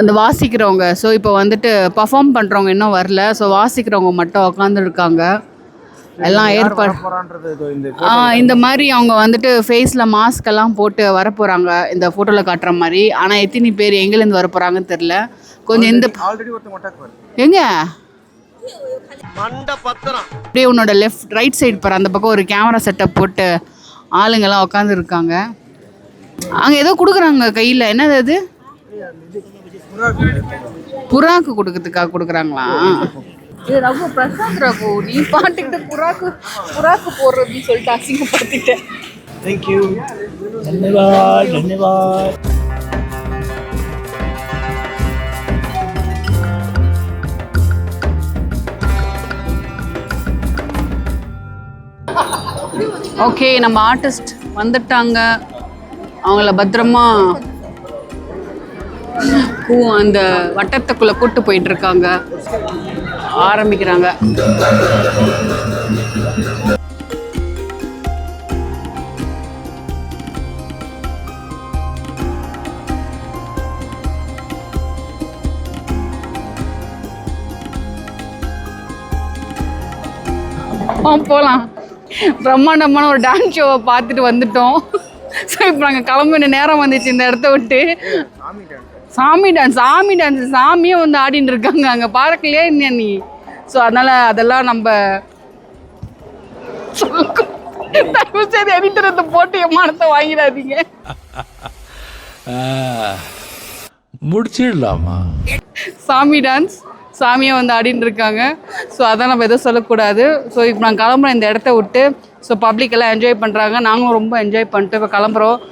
அந்த வாசிக்கிறவங்க. ஸோ இப்போ வந்துட்டு பர்ஃபார்ம் பண்ணுறவங்க இன்னும் வரல. ஸோ வாசிக்கிறவங்க மட்டும் உட்காந்துருக்காங்க. எல்லாம் ஏற்பாடு இந்த மாதிரி அவங்க வந்துட்டு ஃபேஸில் மாஸ்க் எல்லாம் போட்டு வர போகிறாங்க இந்த ஃபோட்டோவில் காட்டுற மாதிரி. ஆனால் எத்தனை பேர் எங்கேருந்து வர போகிறாங்கன்னு தெரில. கொஞ்சம் எந்த எங்க அப்படியே உன்னோட லெஃப்ட் ரைட் சைடு பாரு, அந்த பக்கம் ஒரு கேமரா செட்டப் போட்டு ஆளுங்கெல்லாம் உட்காந்துருக்காங்க. அங்கே ஏதோ கொடுக்குறாங்க கையில். என்னது அது? புறாக்கு கொடுக்கறதுக்காக கொடுக்குறாங்களா? ரகு பிரசாந்த் ரகு, நீ பாட்டுக்கிட்டு புறாக்கு போடுறதுன்னு சொல்லிட்டு அசிங்கப்படுத்திட்டேன். தேங்க்யூ. தன்யவாத் தன்யவாத். ஓகே, நம்ம ஆர்டிஸ்ட் வந்துட்டாங்க. அவங்கள பத்திரமா அந்த வட்டத்துக்குள்ளே கூட்டு போயிட்டு இருக்காங்க. ஆரம்பிக்கிறாங்க. போகலாம். பிரம்மாண்டமான ஒரு டான்ஸ் ஷோவை பார்த்துட்டு வந்துட்டோம். ஸோ இப்போ நாங்கள் கிளம்பின நேரம் வந்துச்சு இந்த இடத்த விட்டு. சாமி டான்ஸ் சாமியே வந்து ஆடின்னு இருக்காங்க அங்கே, பார்க்கலையே என்ன நீ? ஸோ அதனால் அதெல்லாம் நம்ம சரி எடிட்டரத்தை போட்டு எம்மானத்தை வாங்கிடாதீங்க. முடிச்சிடலாமா? சாமி டான்ஸ் சாமியை வந்து ஆடின்னு இருக்காங்க. ஸோ அதான் நம்ம எதுவும் சொல்லக்கூடாது. ஸோ இப்போ நாங்கள் கிளம்புறோம் இந்த இடத்த விட்டு. ஸோ பப்ளிக் எல்லாம் என்ஜாய் பண்ணுறாங்க, நாங்களும் ரொம்ப என்ஜாய் பண்ணிட்டு இப்போ கிளம்புறோம்.